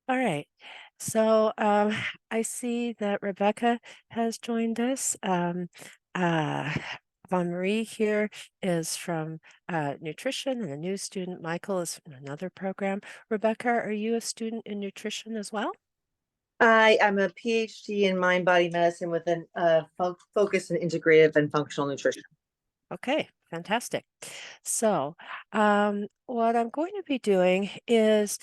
All right. So I see that Rebecca has joined us. Uh, Von Marie here is from nutrition and a new student. Michael is from another program. Rebecca, are you a student in nutrition as well? I am a PhD in mind body medicine with an focus in integrative and functional nutrition. Okay, fantastic. So, what I'm going to be doing is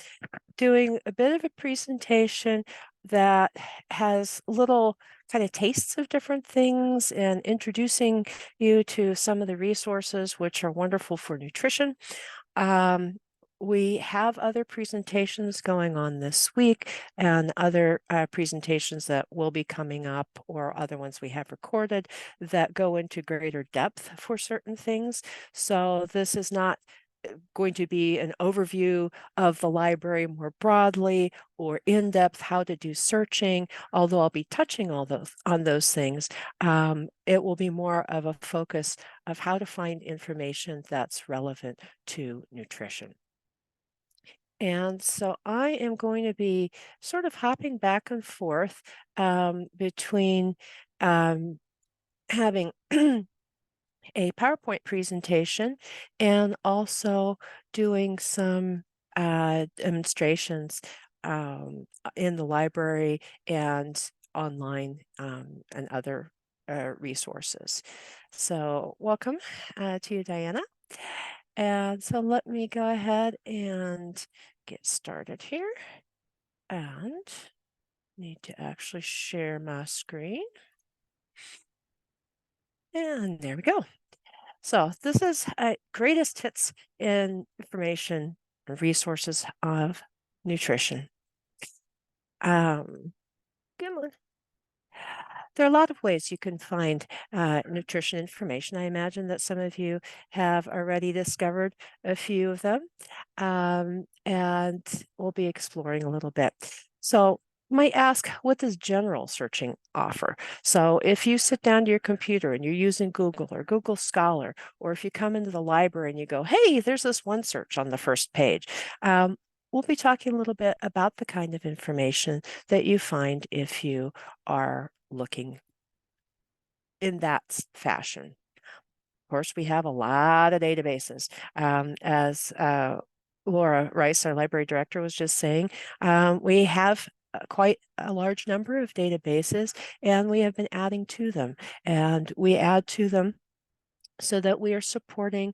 doing a bit of a presentation that has little kind of tastes of different things and introducing you to some of the resources which are wonderful for nutrition. Um, we have other presentations going on this week and other presentations that will be coming up or other ones we have recorded that go into greater depth for certain things. So this is not going to be an overview of the library more broadly or in-depth how to do searching, although I'll be touching all those on those things. It will be more of a focus of how to find information that's relevant to nutrition. And so I am going to be sort of hopping back and forth between having a PowerPoint presentation and also doing some demonstrations in the library and online and other resources. So welcome to you, Diana. And so let me go ahead and get started here and need to actually share my screen. And there we go. So this is greatest hits in information and resources of nutrition. Come on. There are a lot of ways you can find nutrition information. I imagine that some of you have already discovered a few of them, and we'll be exploring a little bit. So you might ask, what does general searching offer? So if you sit down to your computer and you're using Google or Google Scholar, or if you come into the library and you go, hey, there's this one search on the first page, we'll be talking a little bit about the kind of information that you find if you are looking in that fashion. Of course, we have a lot of databases. As Laura Rice, our library director, was just saying, we have quite a large number of databases, and we have been adding to them. And we add to them so that we are supporting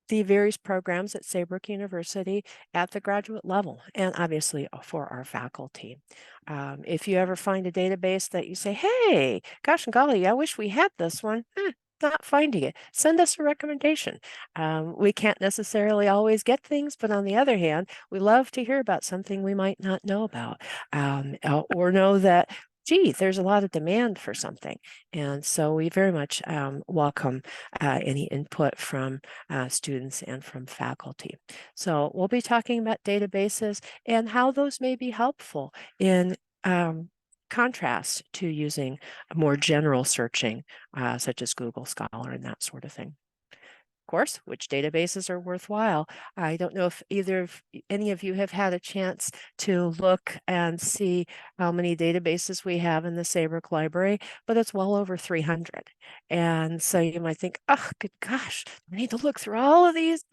the various programs at Saybrook University at the graduate level, and obviously for our faculty. If you ever find a database that you say, hey, gosh and golly, I wish we had this one, not finding it, send us a recommendation. We can't necessarily always get things, but on the other hand, we love to hear about something we might not know about, or know that gee, there's a lot of demand for something. And so we very much welcome any input from students and from faculty. So we'll be talking about databases and how those may be helpful in contrast to using more general searching, such as Google Scholar and that sort of thing. Of course, which databases are worthwhile. I don't know if any of you have had a chance to look and see how many databases we have in the Saybrook Library, but it's well over 300. And so you might think, oh, good gosh, I need to look through all of these.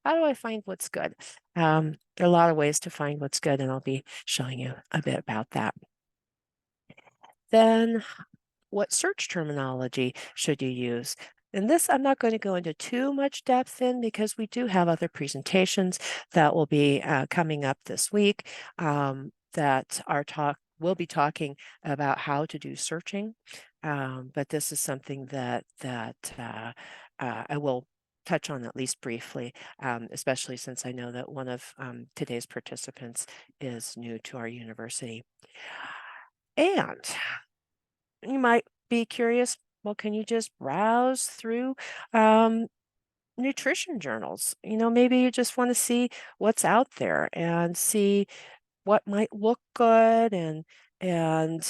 How do I find what's good? There are a lot of ways to find what's good, and I'll be showing you a bit about that. Then what search terminology should you use? And this I'm not going to go into too much depth in because we do have other presentations that will be coming up this week that will be talking about how to do searching. But this is something that I will touch on at least briefly, especially since I know that one of today's participants is new to our university. And you might be curious, well, can you just browse through nutrition journals? Maybe you just want to see what's out there and see what might look good and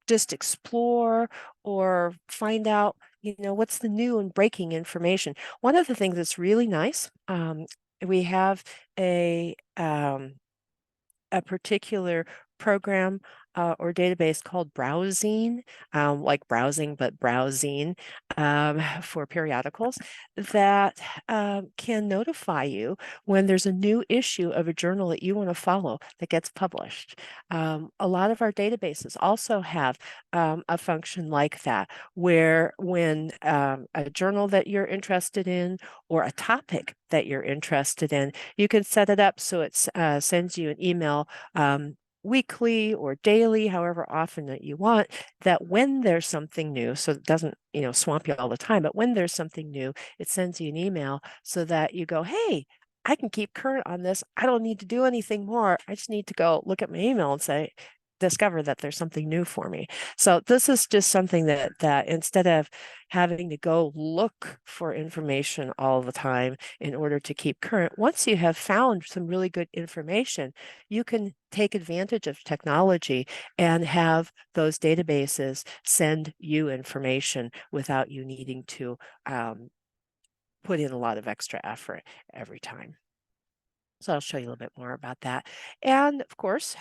just explore or find out, what's the new and breaking information. One of the things that's really nice, we have a a particular program or database called Browsing, like browsing, but browsing for periodicals that can notify you when there's a new issue of a journal that you want to follow that gets published. A lot of our databases also have a function like that, where when a journal that you're interested in or a topic that you're interested in, you can set it up so it sends you an email weekly or daily, however often that you want, that when there's something new, so it doesn't, swamp you all the time, but when there's something new, it sends you an email so that you go, hey, I can keep current on this. I don't need to do anything more. I just need to go look at my email and say, discover that there's something new for me. So this is just something that instead of having to go look for information all the time in order to keep current, once you have found some really good information, you can take advantage of technology and have those databases send you information without you needing to put in a lot of extra effort every time. So I'll show you a little bit more about that. And of course,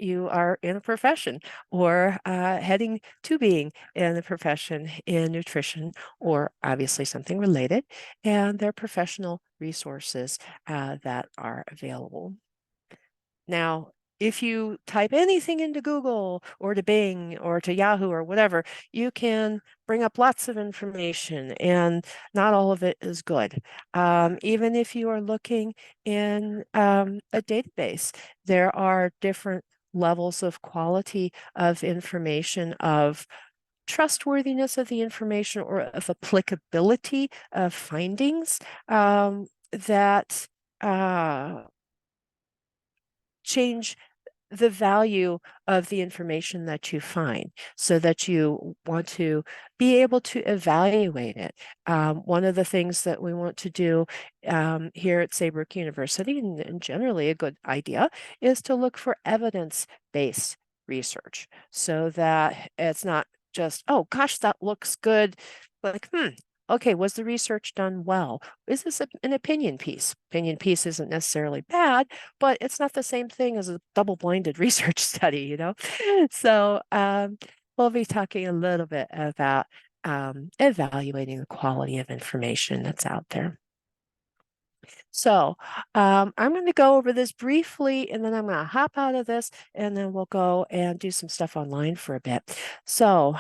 you are in a profession or heading to being in a profession in nutrition or obviously something related, and there are professional resources that are available. Now, if you type anything into Google or to Bing or to Yahoo or whatever, you can bring up lots of information, and not all of it is good. Even if you are looking in a database, there are different levels of quality of information, of trustworthiness of the information, or of applicability of findings that change the value of the information that you find, so that you want to be able to evaluate it. One of the things that we want to do here at Saybrook University, and generally a good idea, is to look for evidence-based research, so that it's not just, oh gosh, that looks good. Like, okay, was the research done well? Is this an opinion piece? Opinion piece isn't necessarily bad, but it's not the same thing as a double-blinded research study. So we'll be talking a little bit about evaluating the quality of information that's out there. So I'm going to go over this briefly, and then I'm going to hop out of this, and then we'll go and do some stuff online for a bit. So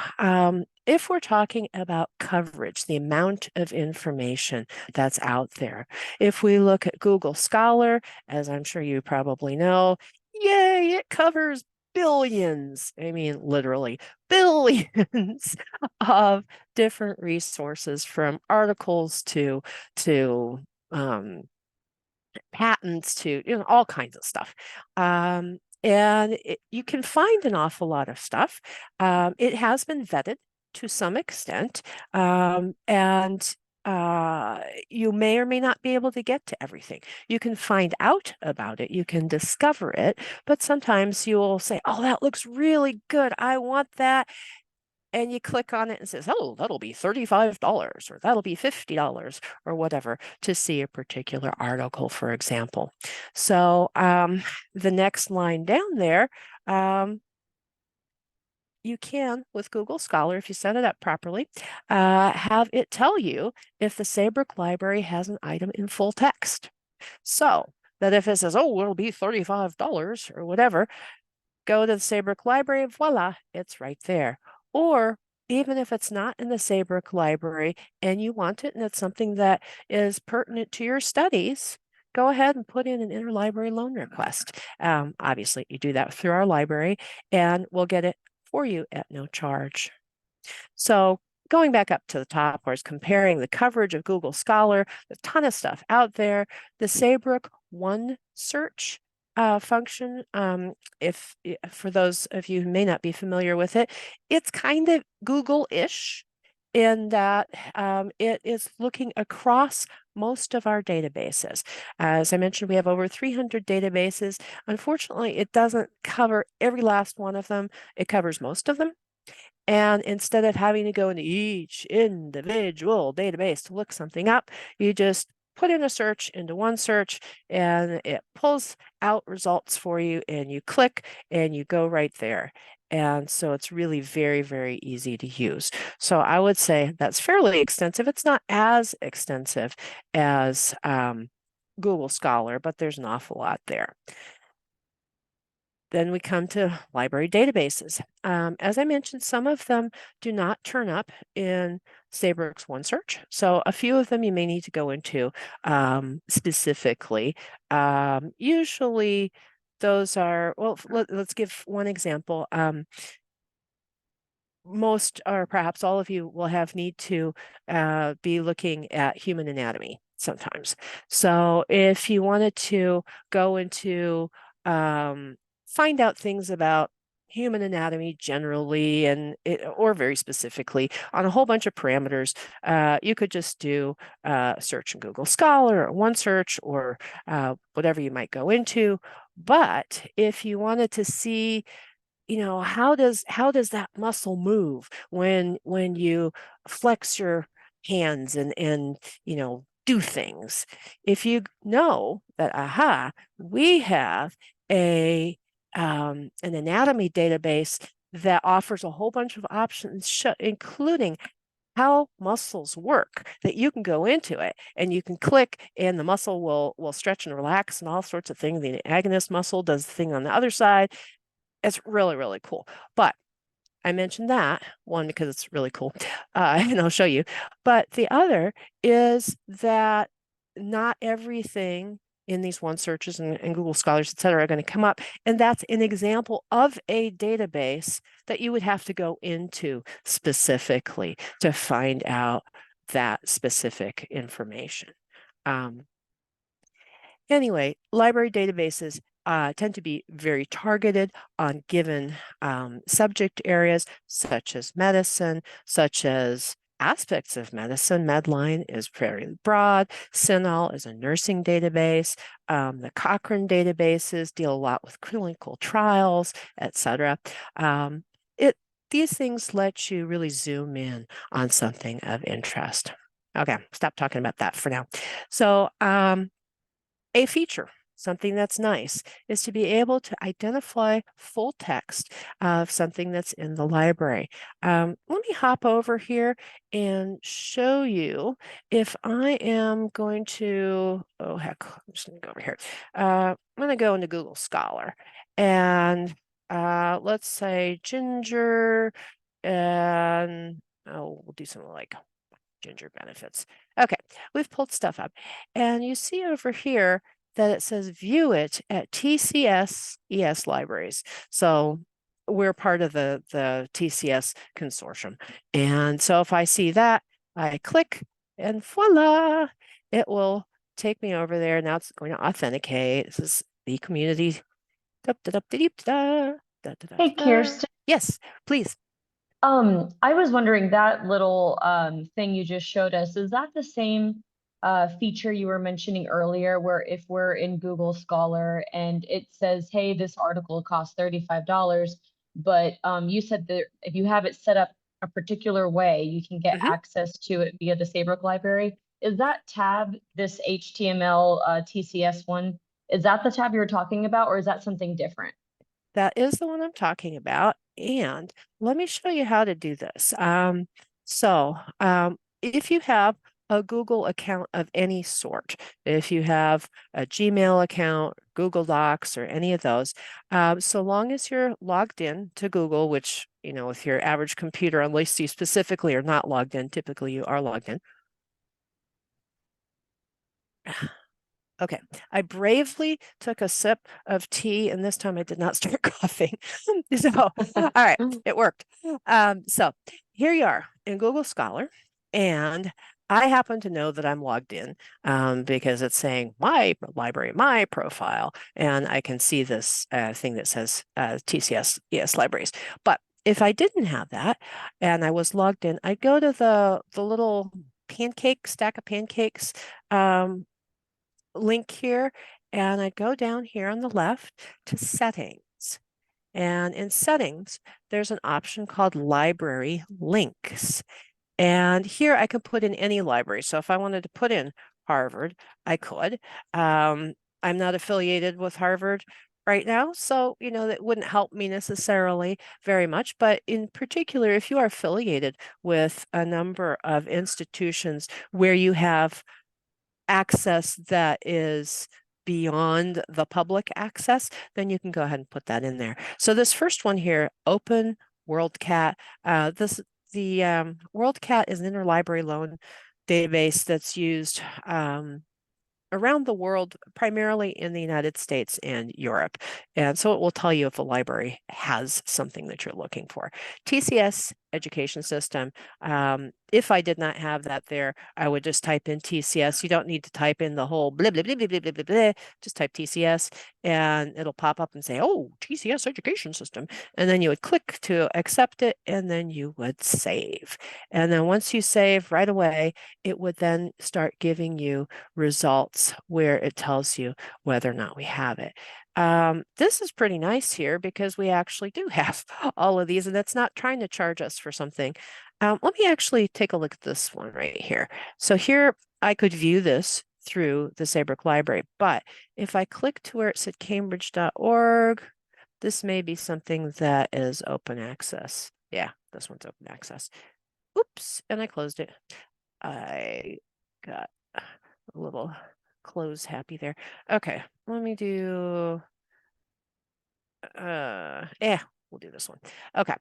if we're talking about coverage, the amount of information that's out there, if we look at Google Scholar, as I'm sure you probably know, yay, it covers billions, I mean, literally billions of different resources, from articles to patents to all kinds of stuff. And you can find an awful lot of stuff. It has been vetted to some extent, and you may or may not be able to get to everything. You can find out about it, you can discover it, but sometimes you'll say, oh, that looks really good, I want that. And you click on it and says, oh, that'll be $35 or that'll be $50 or whatever, to see a particular article, for example. So the next line down there, you can, with Google Scholar, if you set it up properly, have it tell you if the Saybrook Library has an item in full text. So that if it says, oh, it'll be $35 or whatever, go to the Saybrook Library, voila, it's right there. Or even if it's not in the Saybrook Library and you want it and it's something that is pertinent to your studies, go ahead and put in an interlibrary loan request. Obviously, you do that through our library, and we'll get it for you at no charge. So going back up to the top, where it's comparing the coverage of Google Scholar, a ton of stuff out there. The Saybrook One Search function, if for those of you who may not be familiar with it, it's kind of Google-ish in that it is looking across most of our databases. As I mentioned, we have over 300 databases. Unfortunately, it doesn't cover every last one of them. It covers most of them. And instead of having to go into each individual database to look something up, you just put in a search into one search and it pulls out results for you, and you click and you go right there. And so it's really very, very easy to use. So I would say that's fairly extensive. It's not as extensive as Google Scholar, but there's an awful lot there. Then we come to library databases. As I mentioned, some of them do not turn up in Saybrook's OneSearch. So a few of them you may need to go into specifically. Usually those are, well, let's give one example. Most or perhaps all of you will have need to be looking at human anatomy sometimes. So if you wanted to go into find out things about human anatomy generally or very specifically on a whole bunch of parameters, you could just do search in Google Scholar or OneSearch or whatever you might go into. But if you wanted to see, how does that muscle move when you flex your hands and do things? If you know that, we have an anatomy database that offers a whole bunch of options, including how muscles work, that you can go into it and you can click and the muscle will stretch and relax and all sorts of things. The agonist muscle does the thing on the other side. It's really, really cool. But I mentioned that one because it's really cool, and I'll show you. But the other is that not everything in these OneSearches and Google Scholars, et cetera, are going to come up. And that's an example of a database that you would have to go into specifically to find out that specific information. Anyway, library databases tend to be very targeted on given subject areas, such as medicine, such as aspects of medicine. Medline is very broad. CINAHL is a nursing database. The Cochrane databases deal a lot with clinical trials, etc. These things let you really zoom in on something of interest. Okay, stop talking about that for now. So a feature, something that's nice, is to be able to identify full text of something that's in the library. Let me hop over here and show you if I am going to, oh heck, I'm just going to go over here. I'm going to go into Google Scholar and let's say ginger and, oh, we'll do something like ginger benefits. Okay, we've pulled stuff up. And you see over here that it says view it at TCS ES libraries. So we're part of the TCS consortium. And so if I see that, I click and voila, it will take me over there. Now it's going to authenticate. This is the community. Hey, Kirsten. Yes, please. I was wondering that little thing you just showed us, is that the same feature you were mentioning earlier, where if we're in Google Scholar and it says, hey, this article costs $35, but you said that if you have it set up a particular way, you can get access to it via the Saybrook Library. Is that tab, this HTML TCS one, is that the tab you were talking about, or is that something different? That is the one I'm talking about. And let me show you how to do this. If you have a Google account of any sort, if you have a Gmail account, Google Docs, or any of those, so long as you're logged in to Google, which, with your average computer, unless you specifically are not logged in, typically you are logged in. Okay, I bravely took a sip of tea, and this time I did not start coughing. So, all right, it worked. So here you are in Google Scholar, and I happen to know that I'm logged in because it's saying my library, my profile, and I can see this thing that says TCS ES libraries. But if I didn't have that and I was logged in, I'd go to the little stack of pancakes link here, and I go down here on the left to settings. And in settings, there's an option called library links. And here I can put in any library. So if I wanted to put in Harvard, I could. I'm not affiliated with Harvard right now, so that wouldn't help me necessarily very much. But in particular, if you are affiliated with a number of institutions where you have access that is beyond the public access, then you can go ahead and put that in there. So this first one here, Open WorldCat, the WorldCat is an interlibrary loan database that's used around the world, primarily in the United States and Europe. And so it will tell you if a library has something that you're looking for. TCS education system. If I did not have that there, I would just type in TCS. You don't need to type in the whole blah, blah, blah, blah, blah, blah, blah, blah. Just type TCS and it'll pop up and say, oh, TCS education system. And then you would click to accept it and then you would save. And then once you save right away, it would then start giving you results where it tells you whether or not we have it. This is pretty nice here because we actually do have all of these and it's not trying to charge us for something. Let me actually take a look at this one right here. So here I could view this through the Saybrook Library, but if I click to where it said cambridge.org, this may be something that is open access. Yeah, this one's open access. Oops, and I closed it. I got a little close happy there. Okay, let me do we'll do this one. Okay.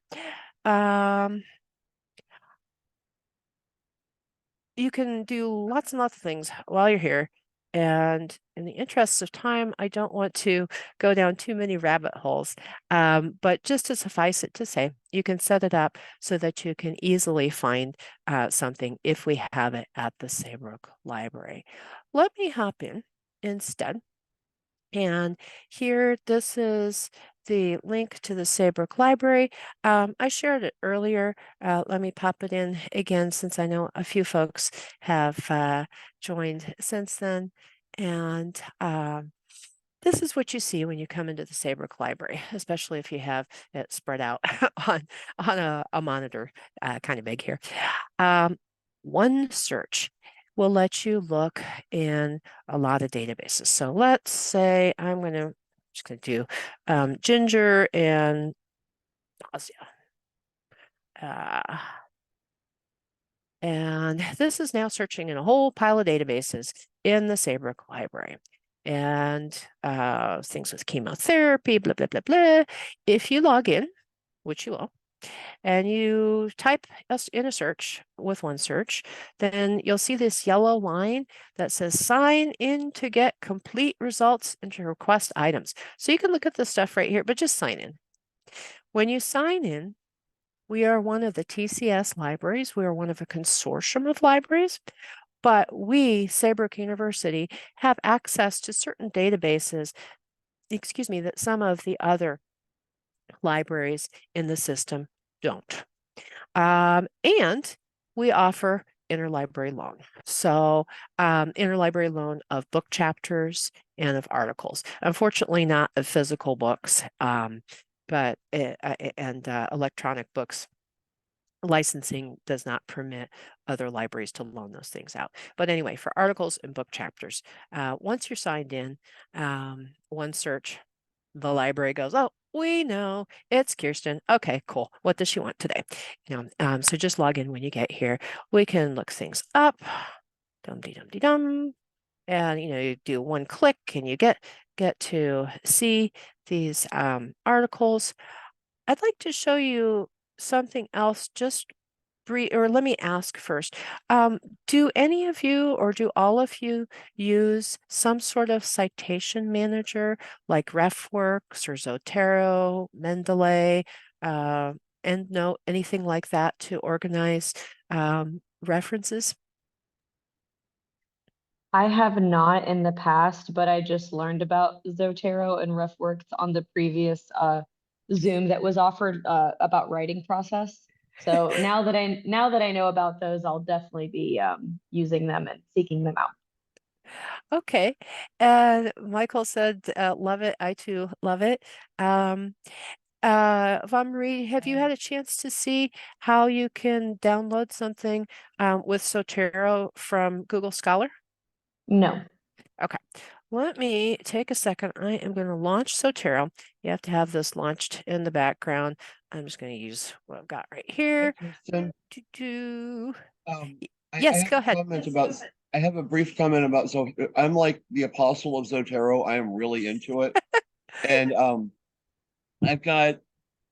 You can do lots and lots of things while you're here. And in the interests of time, I don't want to go down too many rabbit holes. But just to suffice it to say, you can set it up so that you can easily find something if we have it at the Saybrook Library. Let me hop in instead. And here, this is the link to the Saybrook Library. I shared it earlier. Let me pop it in again since I know a few folks have joined since then. And this is what you see when you come into the Saybrook Library, especially if you have it spread out on a monitor kind of big here. One search will let you look in a lot of databases. So let's say I'm just going to do ginger and nausea. And this is now searching in a whole pile of databases in the Saybrook Library. And things with chemotherapy, blah, blah, blah, blah. If you log in, which you will, and you type us in a search with one search, then you'll see this yellow line that says sign in to get complete results and to request items. So you can look at this stuff right here, but just sign in. When you sign in, we are one of the TCS libraries. We are one of a consortium of libraries, but we, Saybrook University, have access to certain databases, that some of the other libraries in the system don't. And we offer interlibrary loan. So interlibrary loan of book chapters and of articles. Unfortunately, not of physical books, but electronic books. Licensing does not permit other libraries to loan those things out. But anyway, for articles and book chapters, once you're signed in, one search, the library goes, oh, we know it's Kirsten. Okay, cool. What does she want today? So just log in when you get here. We can look things up. Dum-de-dum-de-dum. And you do one click and you get to see these articles. I'd like to show you something else just or let me ask first, do any of you or do all of you use some sort of citation manager like RefWorks or Zotero, Mendeley, EndNote, anything like that to organize references? I have not in the past, but I just learned about Zotero and RefWorks on the previous Zoom that was offered about writing process. So now that I know about those, I'll definitely be using them and seeking them out. Okay. And Michael said, love it. I too love it. Von Marie, have you had a chance to see how you can download something with Zotero from Google Scholar? No. Okay, let me take a second. I am going to launch Zotero. You have to have this launched in the background. I'm just going to use what I've got right here. Kristen, I Yes, have go a ahead. comment about. I have a brief comment about. So I'm like the apostle of Zotero. I am really into it, and I've got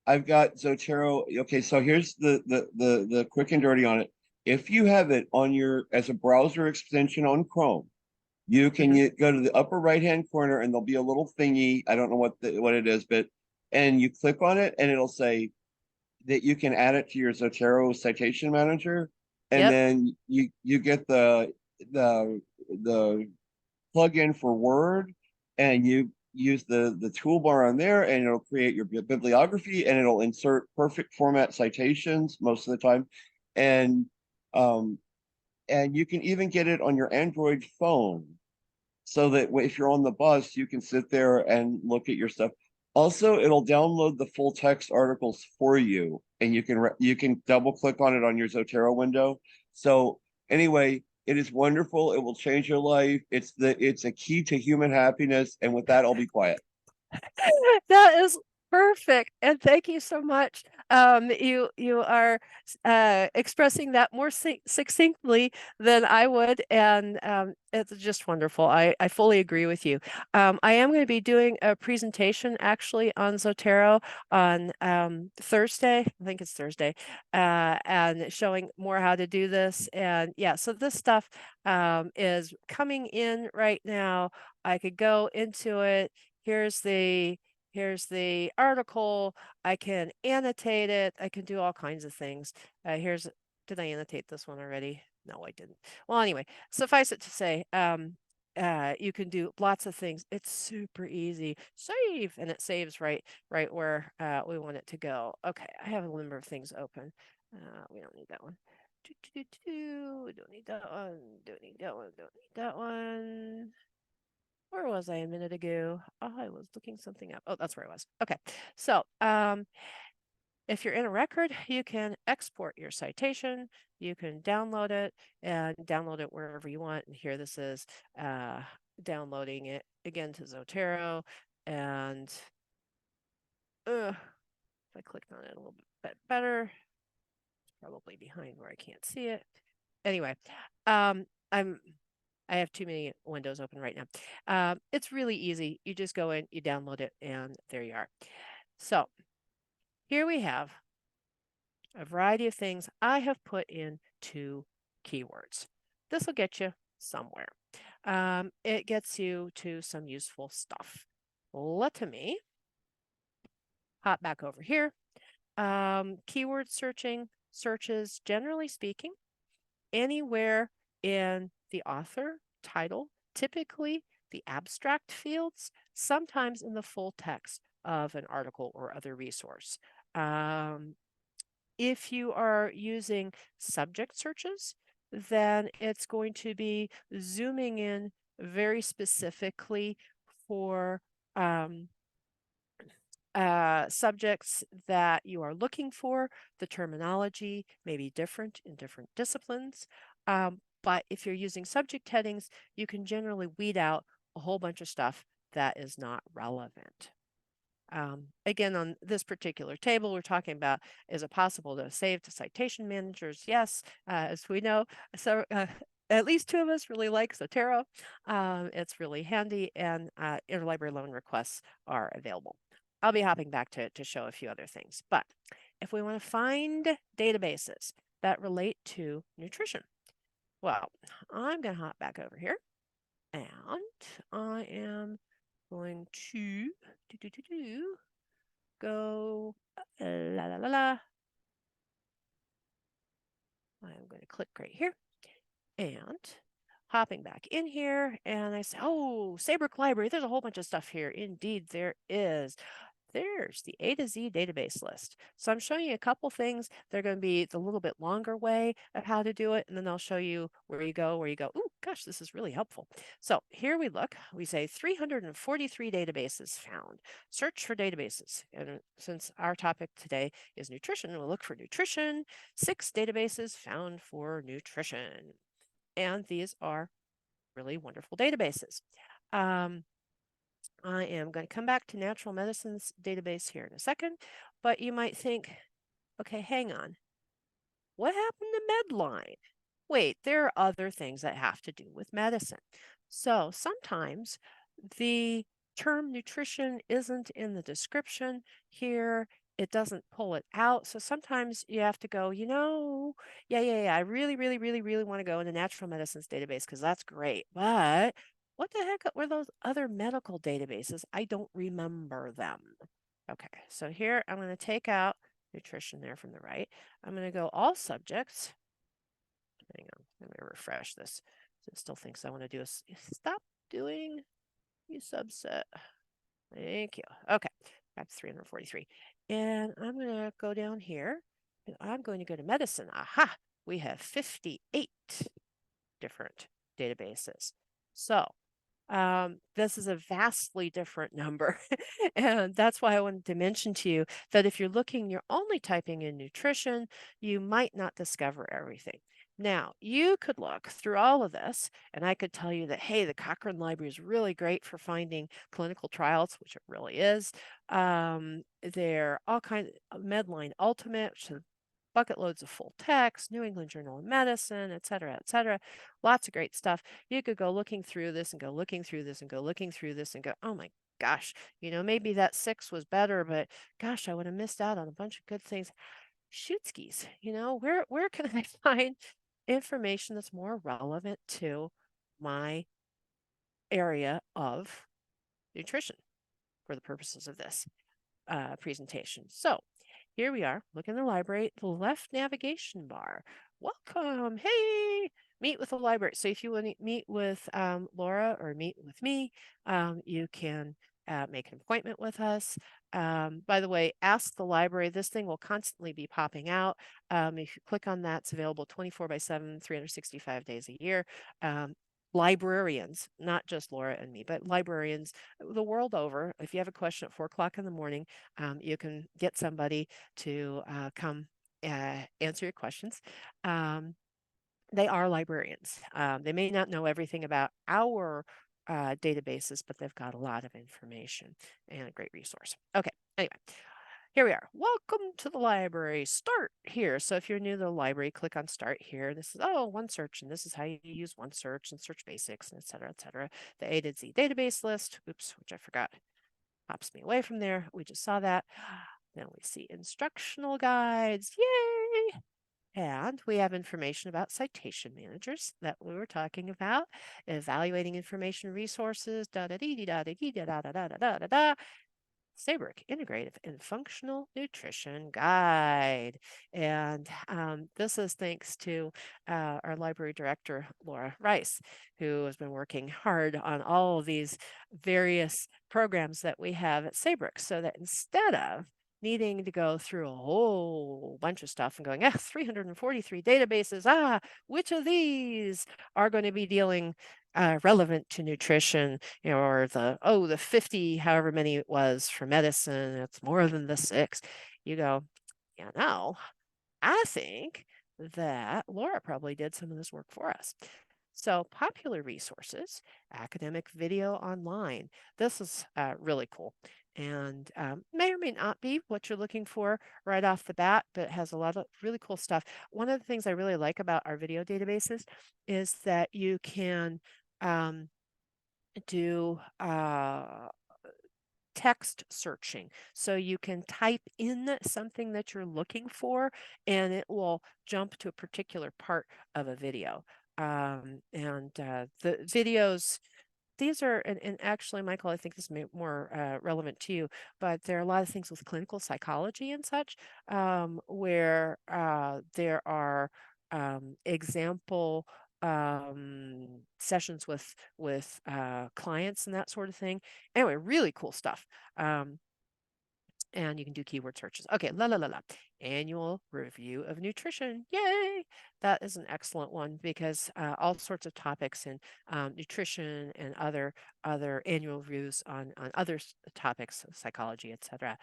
Zotero. Okay, so here's the quick and dirty on it. If you have it on your as a browser extension on Chrome, you can go to the upper right hand corner and there'll be a little thingy. I don't know what it is, but and you click on it and it'll say that you can add it to your Zotero citation manager, and Yep. then you get the the plugin for Word, and you use the toolbar on there, and it'll create your bibliography, and it'll insert perfect format citations most of the time, and um, and you can even get it on your Android phone so that if you're on the bus, you can sit there and look at your stuff. Also, it'll download the full text articles for you, and you can double click on it on your Zotero window. So anyway, it is wonderful. It will change your life. It's a key to human happiness. And with that, I'll be quiet. That is perfect, and thank you so much. You are expressing that more succinctly than I would, and it's just wonderful. I fully agree with you. I am going to be doing a presentation actually on Zotero on Thursday. I think it's Thursday, and showing more how to do this. And yeah, so this stuff is coming in right now. I could go into it. Here's the article. I can annotate it. I can do all kinds of things. Did I annotate this one already? No, I didn't. Well, anyway, suffice it to say, you can do lots of things. It's super easy. Save, and it saves right where we want it to go. Okay, I have a number of things open. We don't need that one. We don't need that one. Don't need that one. Don't need that one. Where was I a minute ago? Oh, I was looking something up. Oh, that's where I was. Okay. So, if you're in a record, you can export your citation. You can download it and download it wherever you want. And here this is downloading it again to Zotero. And if I clicked on it a little bit better, it's probably behind where I can't see it. Anyway, I have too many windows open right now. It's really easy. You just go in, you download it, and there you are. So here we have a variety of things I have put in 2 keywords. This will get you somewhere. It gets you to some useful stuff. Let me hop back over here. Keyword searches, generally speaking, anywhere in the author, title, typically the abstract fields, sometimes in the full text of an article or other resource. If you are using subject searches, then it's going to be zooming in very specifically for subjects that you are looking for. The terminology may be different in different disciplines. But if you're using subject headings, you can generally weed out a whole bunch of stuff that is not relevant. Again, on this particular table, we're talking about, is it possible to save to citation managers? Yes, as we know, so at least 2 of us really like Zotero. It's really handy, and interlibrary loan requests are available. I'll be hopping back to show a few other things. But if we want to find databases that relate to nutrition, well, I'm going to hop back over here, and I am going to go la la la la. I'm going to click right here and hopping back in here, and I say, oh, Saybrook Library, there's a whole bunch of stuff here. Indeed, there is. There's the A to Z database list. So I'm showing you a couple things. They're going to be the little bit longer way of how to do it, and then I'll show you where you go. Oh, gosh, this is really helpful. So here we look. We say 343 databases found. Search for databases. And since our topic today is nutrition, we'll look for nutrition. 6 databases found for nutrition. And these are really wonderful databases. I am going to come back to natural medicines database here in a second, but you might think, okay, hang on. What happened to Medline? Wait, there are other things that have to do with medicine. So sometimes the term nutrition isn't in the description here. It doesn't pull it out. So sometimes you have to go, I really, really, really, really want to go in the natural medicines database because that's great. But what the heck were those other medical databases? I don't remember them. Okay, so here I'm going to take out nutrition there from the right. I'm going to go all subjects. Hang on, let me refresh this. It still thinks I want to do a stop doing you subset. Thank you. Okay, that's 343. And I'm going to go down here and I'm going to go to medicine. Aha, we have 58 different databases. So this is a vastly different number. And that's why I wanted to mention to you that if you're only typing in nutrition, you might not discover everything. Now, you could look through all of this, and I could tell you that, hey, the Cochrane Library is really great for finding clinical trials, which it really is. There are all kinds of Medline Ultimate, which is bucket loads of full text, New England Journal of Medicine, et cetera, et cetera. Lots of great stuff. You could go looking through this and go looking through this and go looking through this and go, oh my gosh, maybe that 6 was better, but gosh, I would have missed out on a bunch of good things. Shoot skis, where can I find information that's more relevant to my area of nutrition for the purposes of this presentation? So here we are. Look in the library, the left navigation bar. Welcome. Hey, meet with the library. So if you want to meet with Laura or meet with me, you can make an appointment with us. By the way, ask the library. This thing will constantly be popping out. If you click on that, it's available 24/7, 365 days a year. Librarians, not just Laura and me, but librarians the world over. If you have a question at 4 o'clock in the morning, you can get somebody to come answer your questions. They are librarians. They may not know everything about our databases, but they've got a lot of information and a great resource. Okay, anyway. Here we are. Welcome to the library. Start here. So if you're new to the library, click on start here. This is, OneSearch, and this is how you use OneSearch and search basics, and et cetera, et cetera. The A to Z database list, oops, which I forgot, pops me away from there. We just saw that. Then we see instructional guides. Yay! And we have information about citation managers that we were talking about, evaluating information resources, da-da-dee-da-da-dee-da-da-da-da-da-da-da. Saybrook Integrative and Functional Nutrition Guide. And this is thanks to our library director, Laura Rice, who has been working hard on all of these various programs that we have at Saybrook, so that instead of needing to go through a whole bunch of stuff and going, 343 databases, which of these are going to be dealing relevant to nutrition, or the 50, however many it was for medicine, it's more than the 6. You go, I think that Laura probably did some of this work for us. So popular resources, academic video online. This is really cool, and may or may not be what you're looking for right off the bat, but it has a lot of really cool stuff. One of the things I really like about our video databases is that you can do text searching. So you can type in something that you're looking for and it will jump to a particular part of a video. The videos, these are, and actually, Michael, I think this is more relevant to you, but there are a lot of things with clinical psychology and such, where there are example sessions with clients and that sort of thing. Anyway, really cool stuff. And you can do keyword searches. Okay, annual review of nutrition. Yay! That is an excellent one because all sorts of topics in nutrition and other annual reviews on other topics, psychology, etc.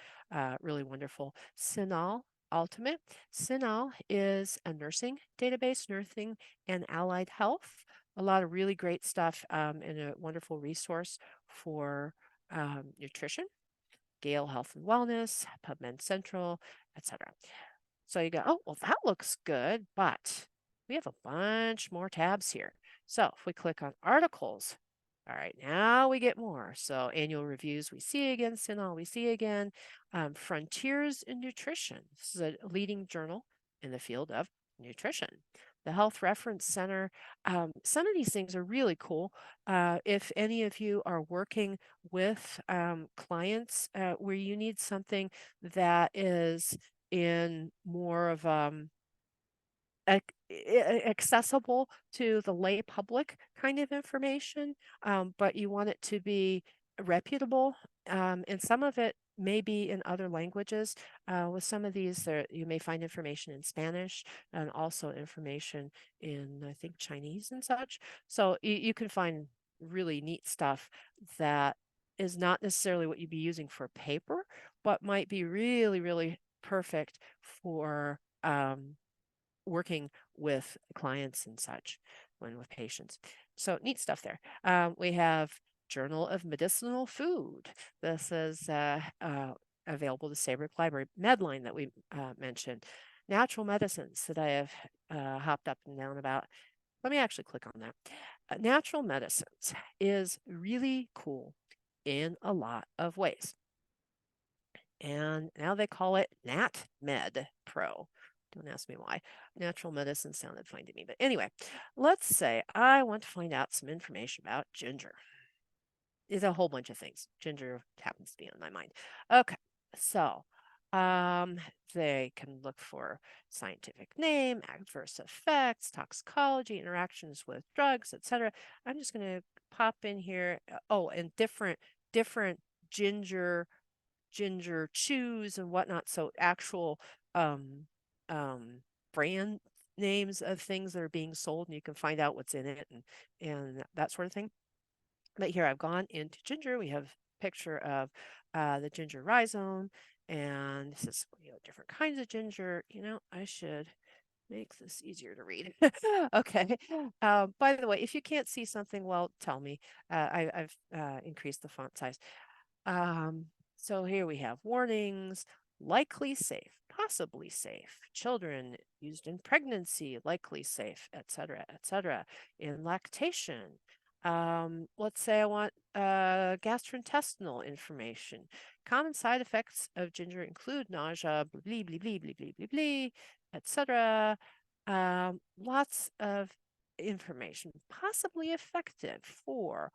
Really wonderful. CINAHL Ultimate. CINAHL is a nursing database, nursing and allied health. a lot of really great stuff and a wonderful resource for nutrition, Gale Health and Wellness, PubMed Central, etc. So you go, oh, well, that looks good, but we have a bunch more tabs here. So if we click on articles, all right, now we get more. So annual reviews we see again, CINAHL we see again. Frontiers in Nutrition. This is a leading journal in the field of nutrition. The Health Reference Center. Some of these things are really cool. If any of you are working with clients where you need something that is in more of accessible to the lay public kind of information, but you want it to be reputable. And some of it may be in other languages. With some of these, you may find information in Spanish and also information in, I think, Chinese and such. So you can find really neat stuff that is not necessarily what you'd be using for paper, but might be really, really perfect for working with clients and such when with patients. So neat stuff there. We have Journal of Medicinal Food. This is available to Saybrook Library. Medline that we mentioned. Natural medicines that I have hopped up and down about. Let me actually click on that. Natural medicines is really cool in a lot of ways. And now they call it NatMed Pro. Don't ask me why. Natural medicine sounded fine to me. But anyway, let's say I want to find out some information about ginger. It's a whole bunch of things. Ginger happens to be on my mind. Okay, so they can look for scientific name, adverse effects, toxicology, interactions with drugs, etc. I'm just going to pop in here. Oh, and different ginger chews and whatnot. So actual brand names of things that are being sold, and you can find out what's in it and that sort of thing. But here I've gone into ginger. We have a picture of the ginger rhizome, and this is different kinds of ginger. I should make this easier to read. Okay. By the way, if you can't see something, well, tell me. I've increased the font size. So here we have warnings, likely safe, possibly safe, children used in pregnancy, likely safe, etc., etc. In lactation, let's say I want gastrointestinal information. Common side effects of ginger include nausea, blee, blee, blee, blee, blee, blee, blee, etc. Lots of information, possibly effective for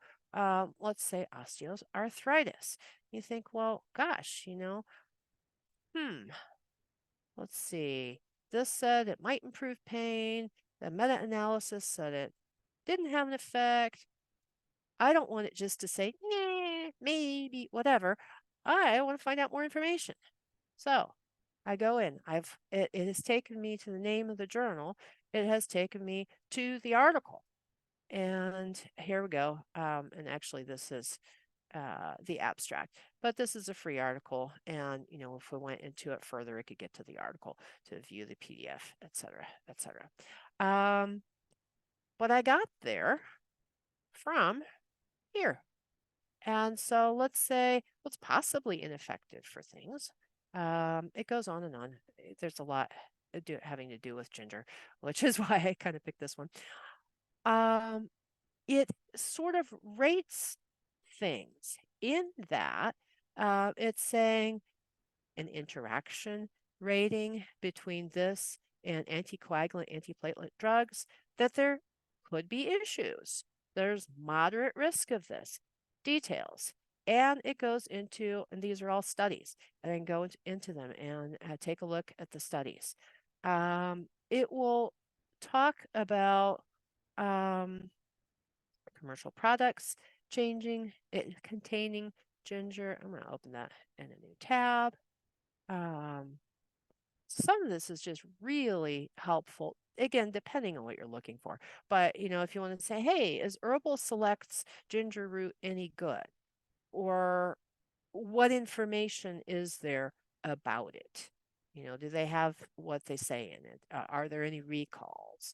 let's say osteoarthritis. You think, well, gosh, let's see. This said it might improve pain. The meta-analysis said it didn't have an effect. I don't want it just to say, nah, maybe, whatever. I want to find out more information. So I go in. It has taken me to the name of the journal. It has taken me to the article. And here we go. And actually, this is the abstract, but this is a free article. And, if we went into it further, it could get to the article to view the PDF, etc., etc. But I got there from here. And so let's say what's possibly ineffective for things. It goes on and on. There's a lot having to do with ginger, which is why I kind of picked this one. It sort of rates things in that it's saying an interaction rating between this and anticoagulant, antiplatelet drugs, that there could be issues. There's moderate risk of this. Details. And it goes into, and these are all studies, and I can go into them and take a look at the studies. It will talk about commercial products containing ginger. I'm going to open that in a new tab. Some of this is just really helpful. Again, depending on what you're looking for. But, if you want to say, hey, is Herbal Select's ginger root any good? Or what information is there about it? Do they have what they say in it? Are there any recalls?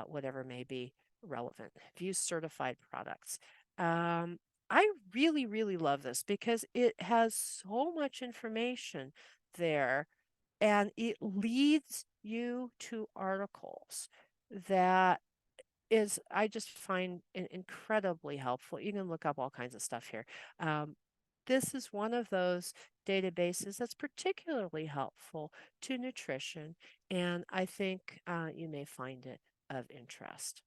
Whatever may be. relevant, view certified products. I really, really love this because it has so much information there and it leads you to articles that is, I just find incredibly helpful. You can look up all kinds of stuff here. This is one of those databases that's particularly helpful to nutrition, and I think you may find it of interest.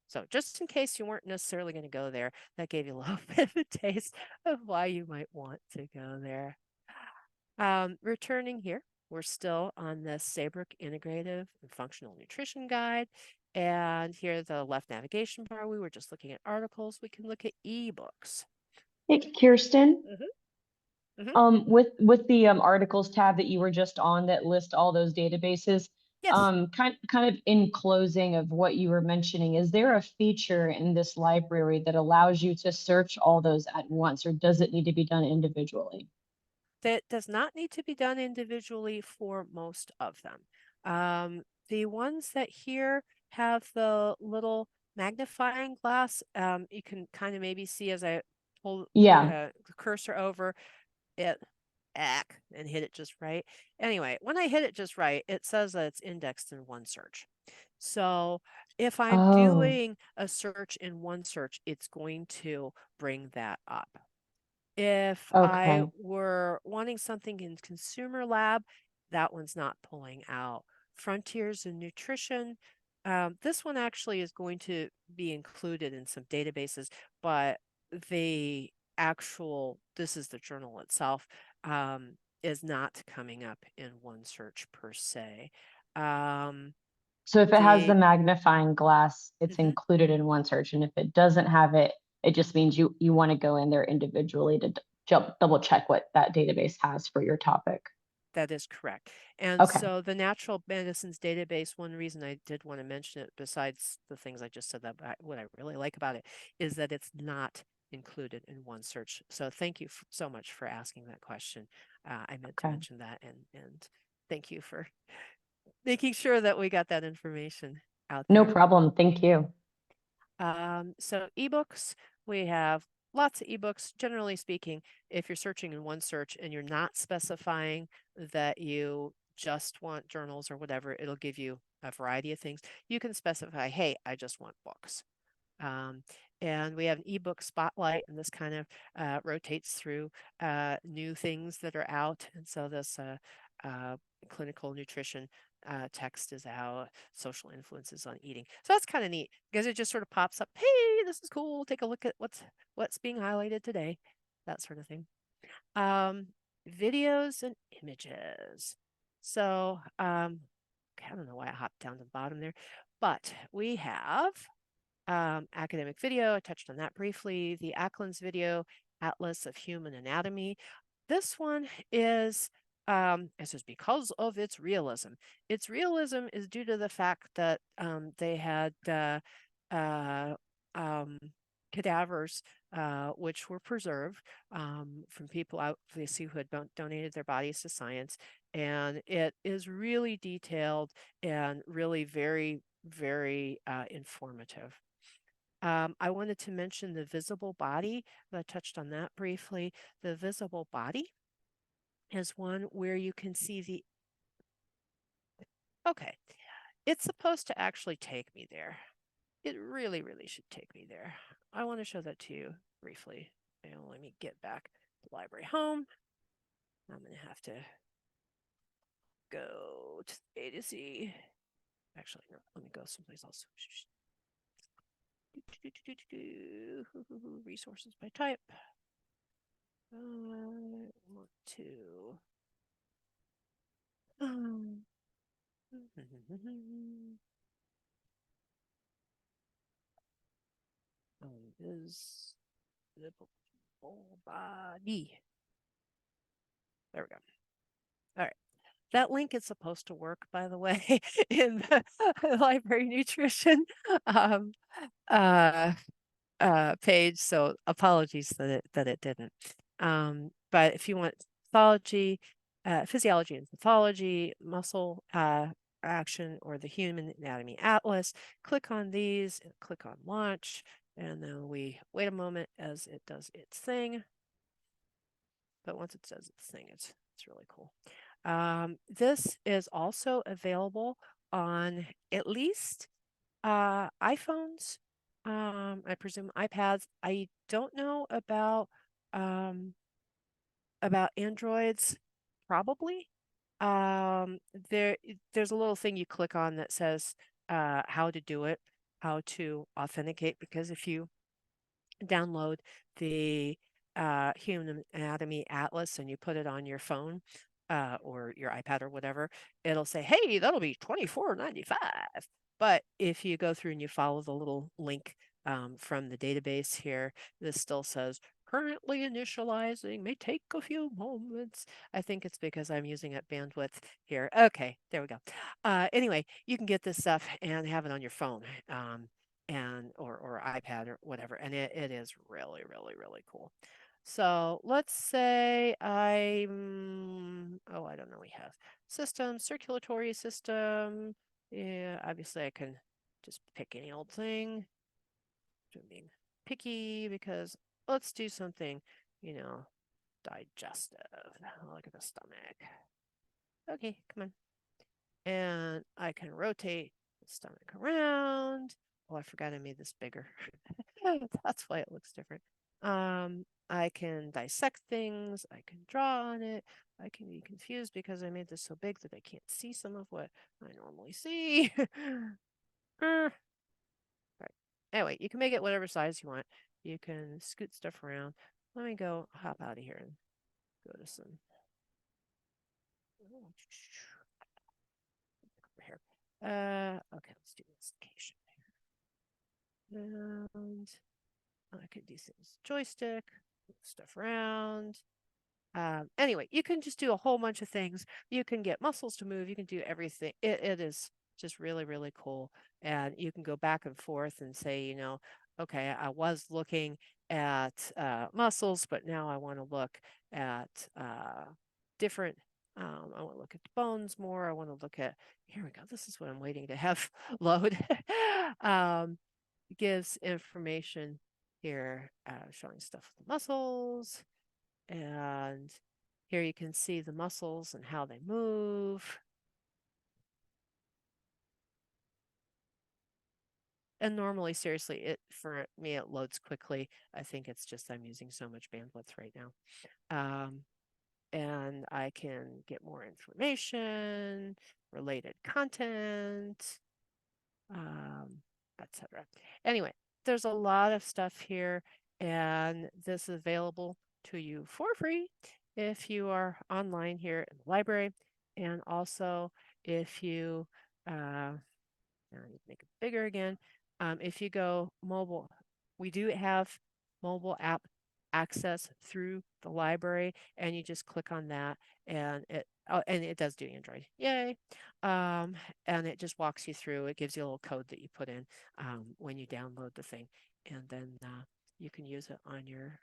So just in case you weren't necessarily going to go there, that gave you a little bit of a taste of why you might want to go there. Returning here, we're still on the Saybrook Integrative and Functional Nutrition Guide. And here the left navigation bar, we were just looking at articles. We can look at ebooks. Hey, Kirsten. Mhm. With the articles tab that you were just on that list all those databases, Yes. kind of in closing of what you were mentioning, is there a feature in this library that allows you to search all those at once, or does it need to be done individually? That does not need to be done individually for most of them. The ones that here have the little magnifying glass, you can kind of maybe see as I pull Yeah. the cursor over it and hit it just right. Anyway, when I hit it just right, it says that it's indexed in OneSearch. So if I'm Oh, doing a search in OneSearch, it's going to bring that up. If I okay. were wanting something in Consumer Lab, that one's not pulling out. Frontiers in Nutrition, this one actually is going to be included in some databases, but the actual, this is the journal itself, is not coming up in OneSearch per se. So if it has the The magnifying glass, it's mhm. included in OneSearch, and if it doesn't have it, it just means you want to go in there individually to double check what that database has for your topic. That is correct. And Okay. so the natural medicines database, one reason I did want to mention it, besides the things I just said, that what I really like about it is that it's not included in OneSearch. So thank you so much for asking that question. I meant to Okay. mention that, and thank you for making sure that we got that information out No there. problem. Thank you. So ebooks, we have lots of ebooks. Generally speaking, if you're searching in OneSearch and you're not specifying that you just want journals or whatever, it'll give you a variety of things. You can specify, hey, I just want books. And we have an ebook spotlight, and this kind of rotates through new things that are out. And so this clinical nutrition text is out, social influences on eating. So that's kind of neat because it just sort of pops up. Hey, this is cool. Take a look at what's being highlighted today, that sort of thing. Videos and images. So I don't know why I hopped down to the bottom there, but we have academic video. I touched on that briefly. The Ackland's video, Atlas of Human Anatomy. This one is, it says, because of its realism. Its realism is due to the fact that they had uh, um, cadavers which were preserved from people obviously who had donated their bodies to science. And it is really detailed and really very, very informative. I wanted to mention the visible body. I touched on that briefly. The visible body is one where you can see the, okay, it's supposed to actually take me there. It really, really should take me there. I want to show that to you briefly. And let me get back to library home. I'm going to have to go to A to Z. Actually, no, let me go someplace else. Resources by type. I want to. Is the whole body. There we go. All right. That link is supposed to work, by the way, in the library nutrition uh, page. So apologies that it didn't. But if you want pathology, physiology and pathology, muscle action or the Human Anatomy Atlas. Click on these and click on launch. And then we wait a moment as it does its thing. But once it does its thing, it's really cool. This is also available on at least iPhones, I presume iPads. I don't know about Androids, probably. There's a little thing you click on that says how to do it, how to authenticate, because if you download the Human Anatomy Atlas and you put it on your phone or your iPad or whatever, it'll say, "Hey, that'll be $24.95." But if you go through and you follow the little link from the database here, this still says currently initializing, may take a few moments. I think it's because I'm using up bandwidth here. Okay, there we go. Anyway, you can get this stuff and have it on your phone. And or iPad or whatever, and it is really, really, really cool. So let's say I don't know, we have system, circulatory system. Yeah, obviously I can just pick any old thing. I'm being picky because let's do something, digestive. Look at the stomach. Okay, come on. And I can rotate the stomach around. Oh, I forgot I made this bigger. That's why it looks different. I can dissect things. I can draw on it. I can be confused because I made this so big that I can't see some of what I normally see. Right. Anyway, you can make it whatever size you want. You can scoot stuff around. Let me go hop out of here and go to some over here. Okay, let's do investigation here. And I could do things joystick, move stuff around. Anyway, you can just do a whole bunch of things. You can get muscles to move. You can do everything. It is just really, really cool. And you can go back and forth and say, okay, I was looking at muscles, but now I want to look at different. I want to look at bones more. I want to look at. Here we go. This is what I'm waiting to have load. Gives information here, showing stuff with the muscles. And here you can see the muscles and how they move. And normally, seriously, for me, it loads quickly. I think it's just I'm using so much bandwidth right now. And I can get more information, related content, etc. Anyway, there's a lot of stuff here, and this is available to you for free if you are online here in the library, and also if you I need to make it bigger again. If you go mobile, we do have mobile app access through the library, and you just click on that, and it does do Android. Yay! And it just walks you through. It gives you a little code that you put in when you download the thing, and then you can use it on your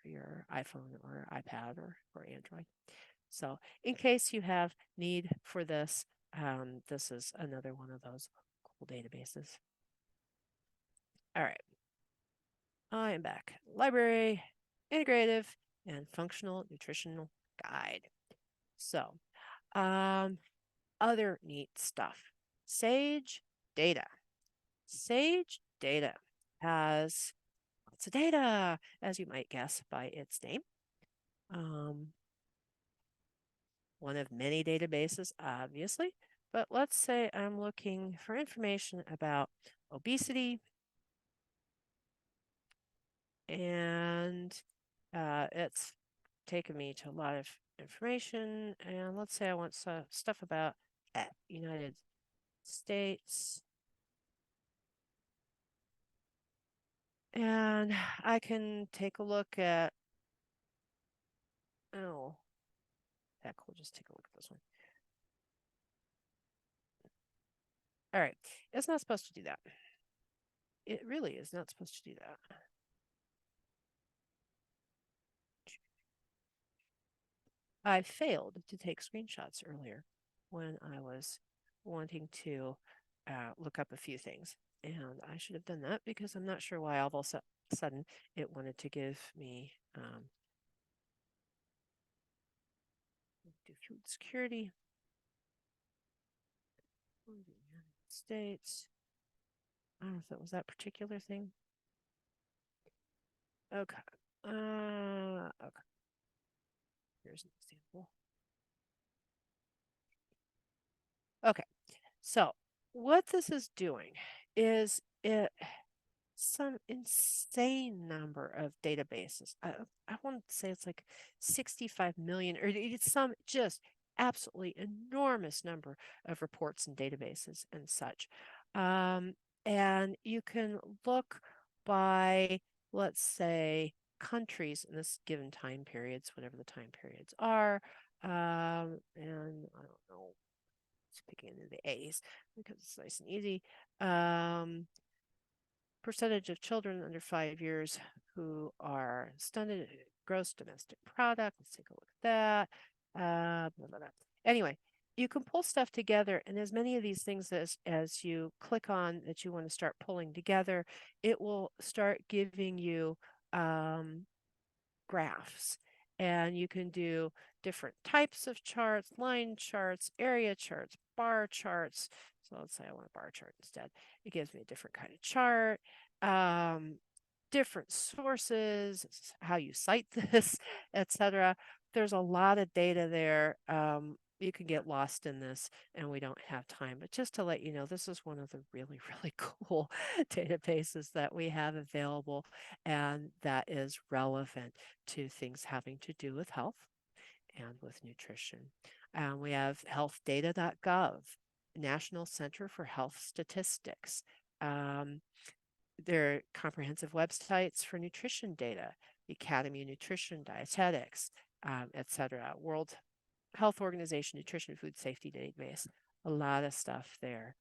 iPhone or iPad or Android. So in case you have need for this, this is another one of those cool databases. All right. I am back. Library, integrative, and functional nutritional guide. So, other neat stuff. Sage data. Sage data has lots of data, as you might guess by its name. One of many databases, obviously, but let's say I'm looking for information about obesity, and it's taken me to a lot of information. And let's say I want stuff about United States. And I can take a look at, heck, we'll just take a look at this one. All right, it's not supposed to do that. It really is not supposed to do that. I failed to take screenshots earlier when I was wanting to look up a few things. And I should have done that because I'm not sure why all of a sudden it wanted to give me do food security. United States. I don't know if that was that particular thing. Okay. Okay. Here's an example. Okay. So what this is doing is it some insane number of databases. I want to say it's like 65 million, or it's some just absolutely enormous number of reports and databases and such. And you can look by, let's say, countries in this given time periods, whatever the time periods are. And I don't know, it's picking into the A's because it's nice and easy. Percentage of children under 5 years who are stunted gross domestic product. Let's take a look at that. Blah, blah, blah. Anyway, you can pull stuff together, and as many of these things as you click on that you want to start pulling together, it will start giving you graphs. And you can do different types of charts, line charts, area charts, bar charts. So let's say I want a bar chart instead. It gives me a different kind of chart, different sources, how you cite this, etc. There's a lot of data there. You can get lost in this, and we don't have time. But just to let you know, this is one of the really, really cool databases that we have available, and that is relevant to things having to do with health and with nutrition. We have healthdata.gov, National Center for Health Statistics. There are comprehensive websites for nutrition data, the Academy of Nutrition, Dietetics, etc. World Health Organization Nutrition Food Safety Database, a lot of stuff there.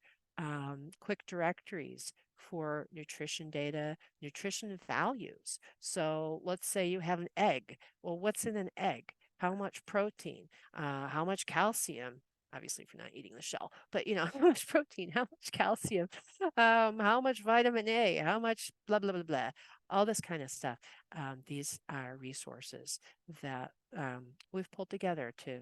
Quick directories for nutrition data, nutrition values. So let's say you have an egg. Well, what's in an egg? How much protein? How much calcium? Obviously, if you're not eating the shell, but you know, how much protein, how much calcium, how much vitamin A, how much blah, blah, blah, blah, all this kind of stuff. These are resources that we've pulled together to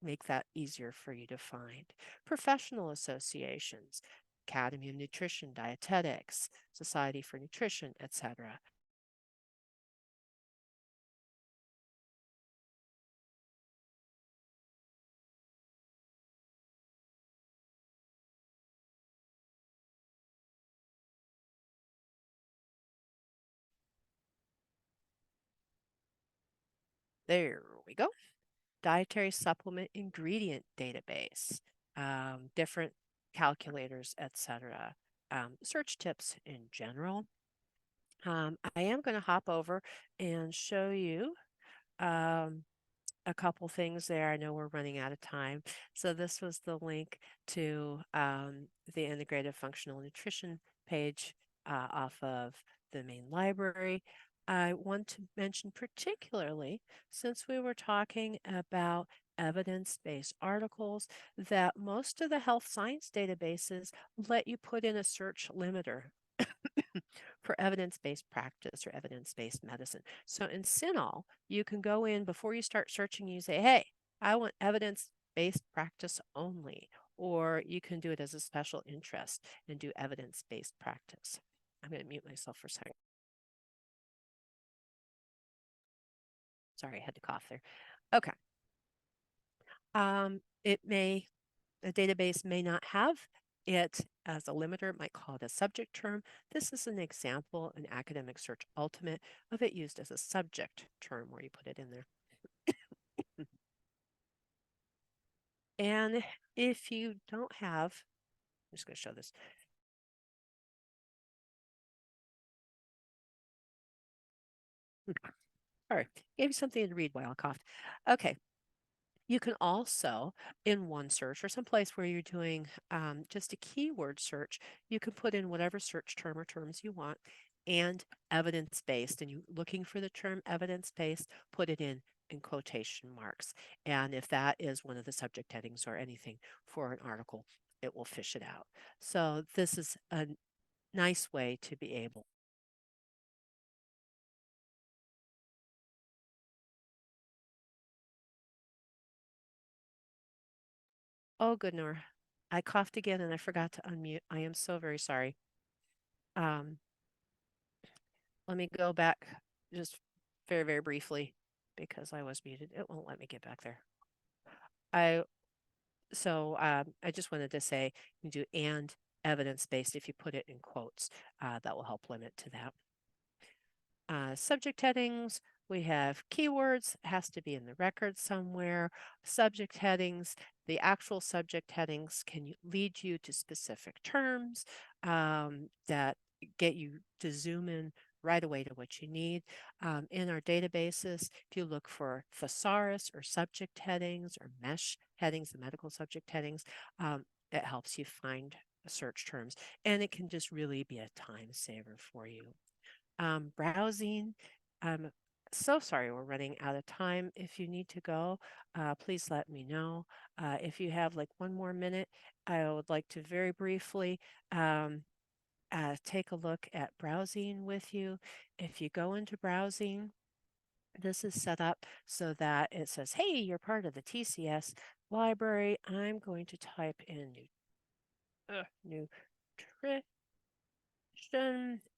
make that easier for you to find. Professional associations, Academy of Nutrition, Dietetics, Society for Nutrition, etc. There we go. Dietary supplement ingredient database, different calculators, etc. Search tips in general. I am going to hop over and show you a couple things there. I know we're running out of time. So this was the link to the integrative functional nutrition page off of the main library. I want to mention particularly, since we were talking about evidence-based articles, that most of the health science databases let you put in a search limiter for evidence-based practice or evidence-based medicine. So in CINAHL, you can go in before you start searching, you say, hey, I want evidence-based practice only, or you can do it as a special interest and do evidence-based practice. I'm going to mute myself for a second. Sorry, I had to cough there. Okay. A database may not have it as a limiter, it might call it a subject term. This is an example, an academic search ultimate, of it used as a subject term where you put it in there. And if you don't have, I'm just going to show this. All right, gave you something to read while I coughed. Okay. You can also, in OneSearch or someplace where you're doing just a keyword search, you can put in whatever search term or terms you want and evidence-based. And you looking for the term evidence-based, put it in quotation marks. And if that is one of the subject headings or anything for an article, it will fish it out. So this is a nice way to be able. Oh, good, Nora. I coughed again and I forgot to unmute. I am so very sorry. Um, Let me go back just very, very briefly because I was muted. It won't let me get back there. I I just wanted to say you do and evidence-based if you put it in quotes. That will help limit to that. Subject headings, we have keywords, has to be in the record somewhere. Subject headings, the actual subject headings can lead you to specific terms that get you to zoom in right away to what you need. In our databases, if you look for thesaurus or subject headings or mesh headings, the medical subject headings, it helps you find search terms, and it can just really be a time saver for you. Browsing. I'm so sorry we're running out of time. If you need to go, please let me know. If you have like 1 more minute, I would like to very briefly take a look at browsing with you. If you go into browsing, this is set up so that it says, hey, you're part of the TCS library. I'm going to type in nutrition.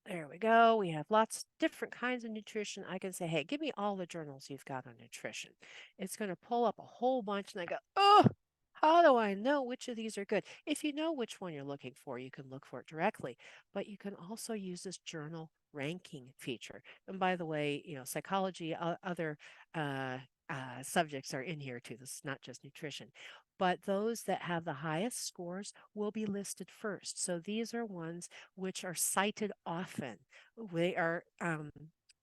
There we go. We have lots different kinds of nutrition. I can say, hey, give me all the journals you've got on nutrition. It's going to pull up a whole bunch and I go, oh, how do I know which of these are good? If you know which one you're looking for, you can look for it directly, but you can also use this journal ranking feature. And by the way, psychology, other subjects are in here too. This is not just nutrition, but those that have the highest scores will be listed first. So these are ones which are cited often. They are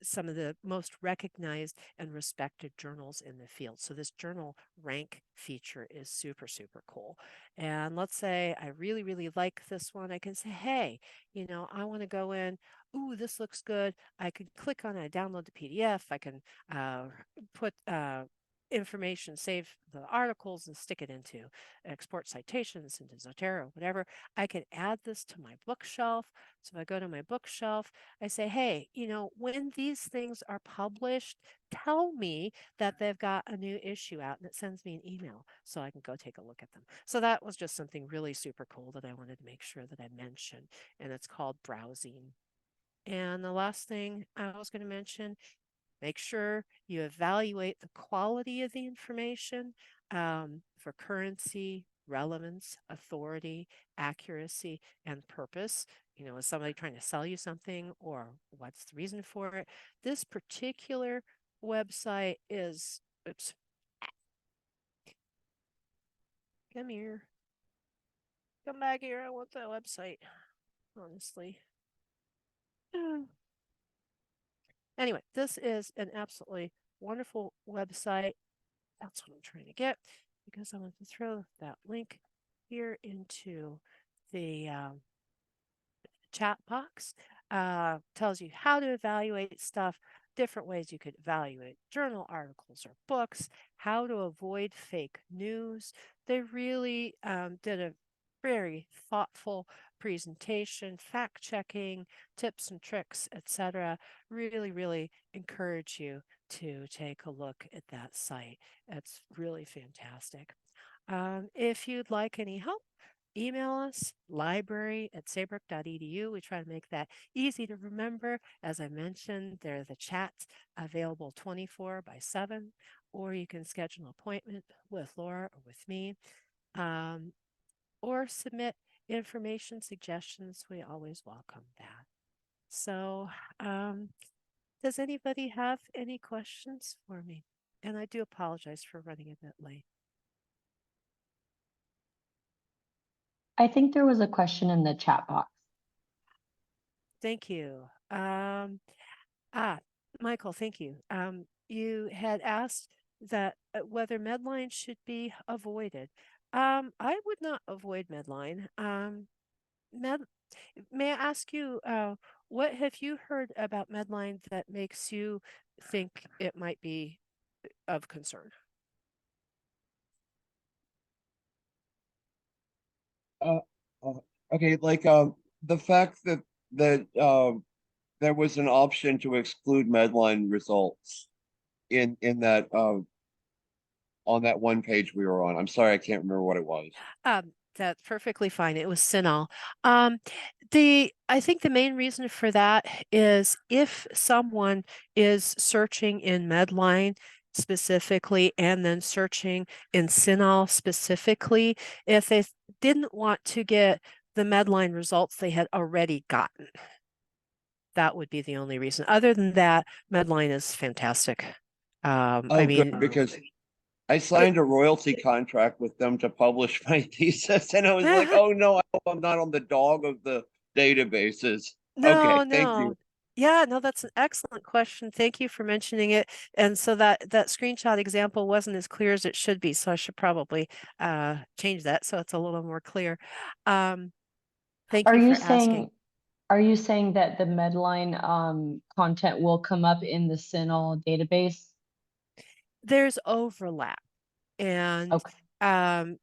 some of the most recognized and respected journals in the field. So this journal rank feature is super, super cool. And let's say I really, really like this one. I can say, hey, I want to go in. Ooh, this looks good. I could click on it, download the PDF. I can put information, save the articles and stick it into export citations into Zotero, whatever. I can add this to my bookshelf. So if I go to my bookshelf, I say, hey, when these things are published, tell me that they've got a new issue out, and it sends me an email so I can go take a look at them. So that was just something really super cool that I wanted to make sure that I mentioned, and it's called browsing. And the last thing I was going to mention, make sure you evaluate the quality of the information for currency, relevance, authority, accuracy, and purpose. Is somebody trying to sell you something, or what's the reason for it? This particular website is, oops, come here. Come back here. I want that website, honestly. Anyway, this is an absolutely wonderful website. That's what I'm trying to get, because I want to throw that link here into the chat box. Tells you how to evaluate stuff, different ways you could evaluate journal articles or books, how to avoid fake news. They really did a very thoughtful presentation, fact checking, tips and tricks, etc. Really, really encourage you to take a look at that site. It's really fantastic. If you'd like any help, email us, library@saybrook.edu. We try to make that easy to remember. As I mentioned, there are the chats available 24/7, or you can schedule an appointment with Laura or with me, or submit information suggestions. We always welcome that. So, does anybody have any questions for me? And I do apologize for running a bit late. I think there was a question in the chat box. Thank you. Michael, thank you. You had asked that whether Medline should be avoided. I would not avoid Medline. May I ask you, what have you heard about Medline that makes you think it might be of concern? Okay, like the fact that there was an option to exclude Medline results in that on that one page we were on. I'm sorry, I can't remember what it was. That's perfectly fine. It was Cinel. I think the main reason for that is if someone is searching in Medline specifically and then searching in Cinel specifically, if they didn't want to get the Medline results they had already gotten, that would be the only reason. Other than that, Medline is fantastic. I Oh, mean, good, because I it, signed a royalty contract with them to publish my thesis, and I was like, oh no, I hope I'm not on the dog of the databases. No, Okay, thank no. you. Yeah, no, that's an excellent question. Thank you for mentioning it. And so that screenshot example wasn't as clear as it should be, so I should probably change that so it's a little more clear. Thank Are you you for asking. saying, are you saying that the Medline content will come up in the CINAHL database? There's overlap. And Okay.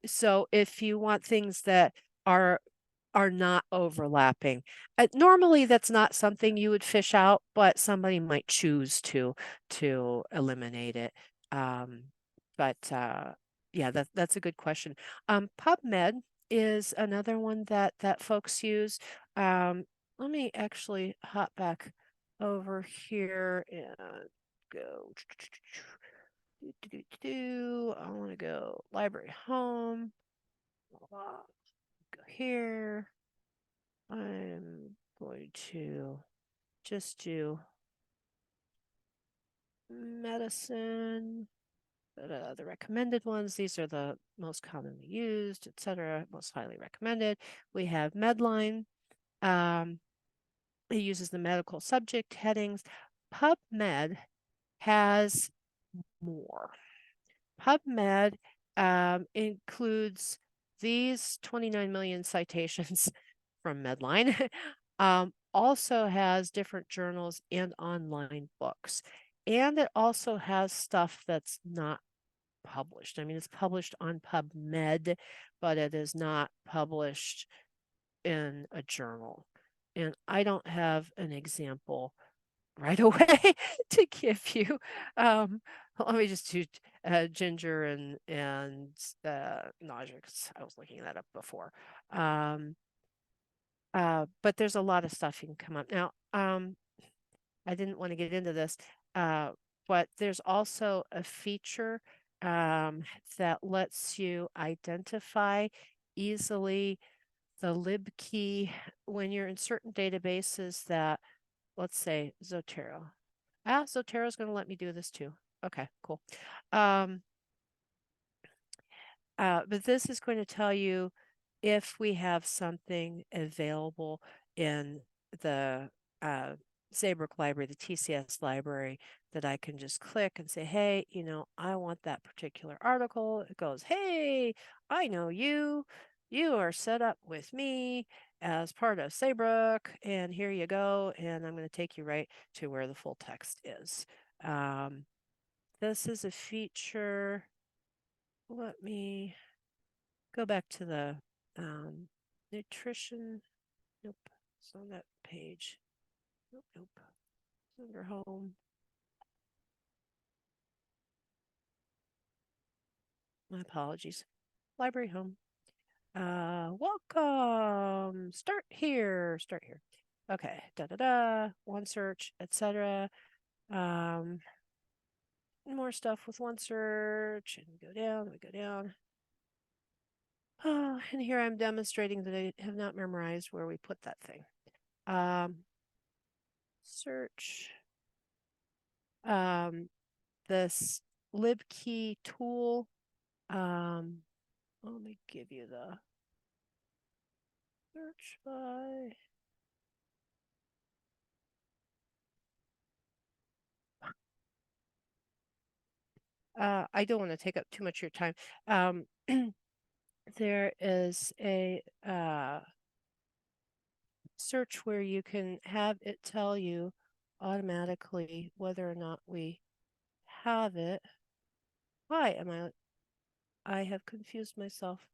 so if you want things that are not overlapping, normally that's not something you would fish out, but somebody might choose to eliminate it. But yeah, that's a good question. PubMed is another one that folks use. Let me actually hop back over here and go. I want to go library home. Go here. I'm going to just do medicine. The recommended ones, these are the most commonly used, etc., most highly recommended. We have Medline. It uses the medical subject headings. PubMed has more. PubMed includes these 29 million citations from Medline. Also has different journals and online books. And it also has stuff that's not published. I mean, it's published on PubMed, but it is not published in a journal. And I don't have an example right away to give you. Let me just do ginger and nausea, because I was looking that up before. But there's a lot of stuff you can come up. Now, I didn't want to get into this, but there's also a feature that lets you identify easily the lib key when you're in certain databases that, let's say, Zotero. Zotero is going to let me do this too. Okay, cool. But this is going to tell you if we have something available in the Saybrook Library, the TCS library, that I can just click and say, hey, I want that particular article. It goes, hey, I know you. You are set up with me as part of Saybrook, and here you go. And I'm going to take you right to where the full text is. This is a feature. Let me go back to the nutrition. Nope, it's on that page. Nope. It's under home. My apologies. Library home. Welcome. Start here. Okay. One search, etc. More stuff with one search, and we go down. Oh, and here I'm demonstrating that I have not memorized where we put that thing. Search. This libkey tool. Let me give you the search by. I don't want to take up too much of your time. There is a search where you can have it tell you automatically whether or not we have it. I have confused myself,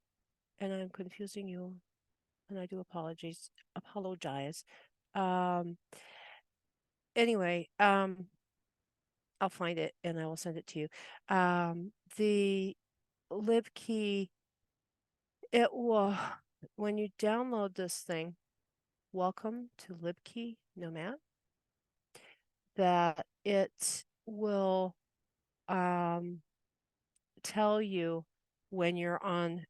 and I'm confusing you. and I do apologize. Um, anyway, I'll find it and I will send it to you. The libkey, it will, when you download this thing, welcome to libkey nomad, that it will tell you when you're on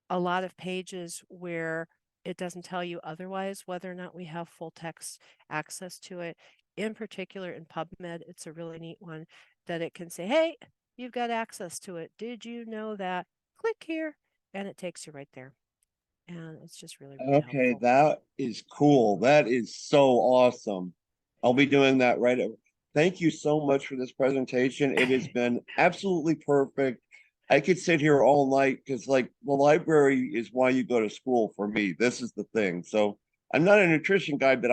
a lot of pages where it doesn't tell you otherwise whether or not we have full text access to it. In particular, in PubMed, it's a really neat one that it can say, hey, you've got access to it. Did you know that? Click here, and it takes you right there. And it's just really, really Okay, helpful. that is cool. That is so awesome. I'll be doing that right. Thank you so much for this presentation. It has been absolutely perfect. I could sit here all night because, like, the library is why you go to school for me. This is the thing. So I'm not a nutrition guy, but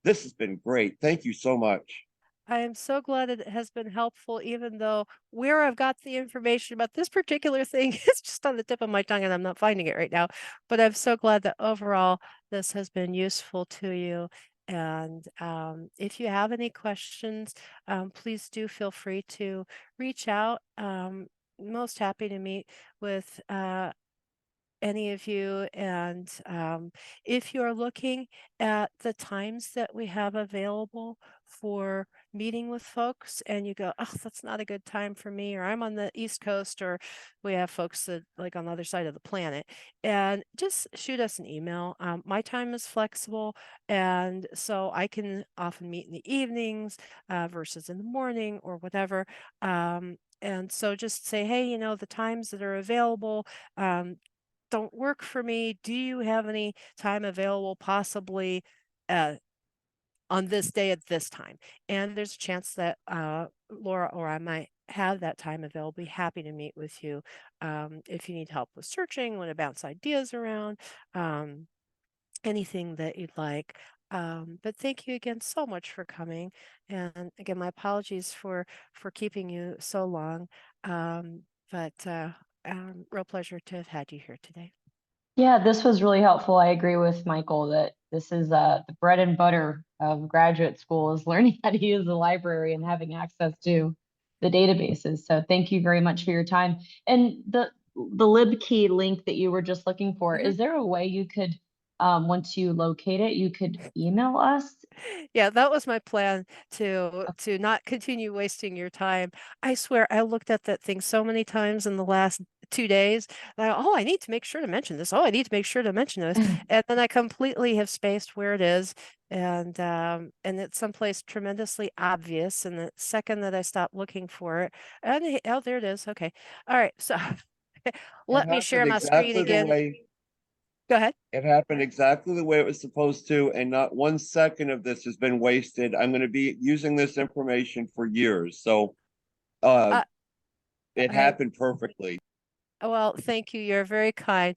this has been great. Thank you so much. I am so glad it has been helpful, even though where I've got the information about this particular thing is just on the tip of my tongue and I'm not finding it right now. But I'm so glad that overall this has been useful to you. And if you have any questions, please do feel free to reach out. Most happy to meet with any of you. And if you're looking at the times that we have available for meeting with folks and you go, oh, that's not a good time for me, or I'm on the East Coast, or we have folks that like on the other side of the planet, and just shoot us an email. My time is flexible, and so I can often meet in the evenings versus in the morning or whatever. And so just say, hey, the times that are available, don't work for me. Do you have any time available possibly on this day at this time? And there's a chance that Laura or I might have that time available. Be happy to meet with you if you need help with searching, want to bounce ideas around, anything that you'd like. But thank you again so much for coming. And again, my apologies for keeping you so long. But real pleasure to have had you here today. Yeah, this was really helpful. I agree with Michael that this is the bread and butter of graduate school is learning how to use the library and having access to the databases. So thank you very much for your time. And the libkey link that you were just looking for, Mhm. is there a way you could, once you locate it, you could email us? Yeah, that was my plan to not continue wasting your time. I swear I looked at that thing so many times in the last 2 days that I need to make sure to mention this. Oh, I need to make sure to mention this. And then I completely have spaced where it is. And it's someplace tremendously obvious. And the second that I stop looking for it, and oh, there it is. Okay. All right. So It let me share happened my screen exactly the again. way Go ahead. it happened exactly the way it was supposed to, and not 1 second of this has been wasted. I'm going to be using this information for years. So uh Uh, it I happened perfectly. Well, thank you. You're very kind.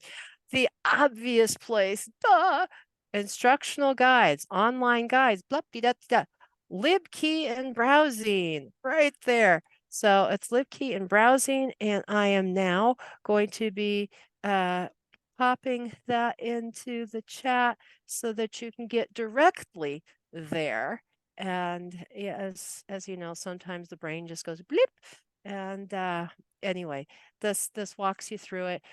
The obvious place, duh, instructional guides, online guides, blah, da, da, libkey and browsing right there. So it's libkey and browsing, and I am now going to be popping that into the chat so that you can get directly there. And yeah, as you know, sometimes the brain just goes blip. And anyway, this walks you through it.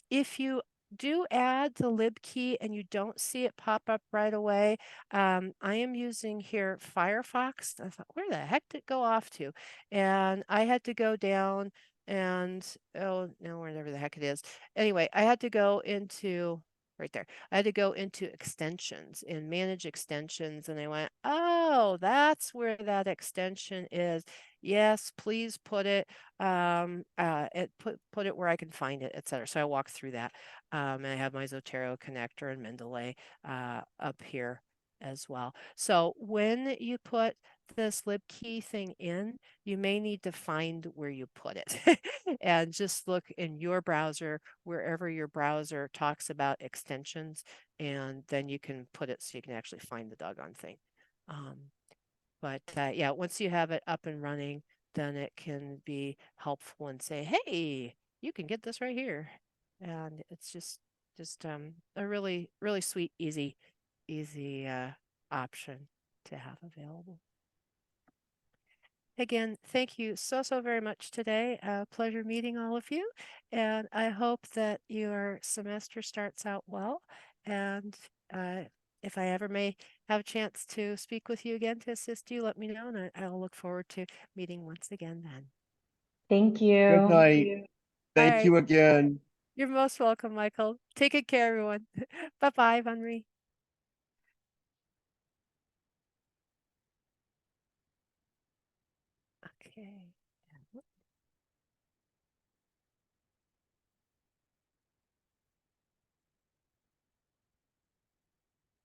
If you do add the libkey and you don't see it pop up right away, I am using here Firefox. I thought, where the heck did it go off to? And I had to go down and, oh no, wherever the heck it is. Anyway, I had to go into right there. I had to go into extensions and manage extensions, and I went, oh, that's where that extension is. Yes, please put it put it where I can find it, etc. So I walk through that. And I have my Zotero connector and Mendeley up here as well. So when you put this libkey thing in, you may need to find where you put it and just look in your browser, wherever your browser talks about extensions, and then you can put it so you can actually find the doggone thing. But yeah, once you have it up and running, then it can be helpful and say, hey, you can get this right here. And it's just just a really, really sweet, easy option to have available. Again, thank you so very much today. Pleasure meeting all of you. And I hope that your semester starts out well. And if I ever may have a chance to speak with you again to assist you, let me know. And I'll look forward to meeting once again then. Thank you. Good night. All Thank right. you again. You're most welcome, Michael. Take good care, everyone. Bye-bye, Vanri. Okay.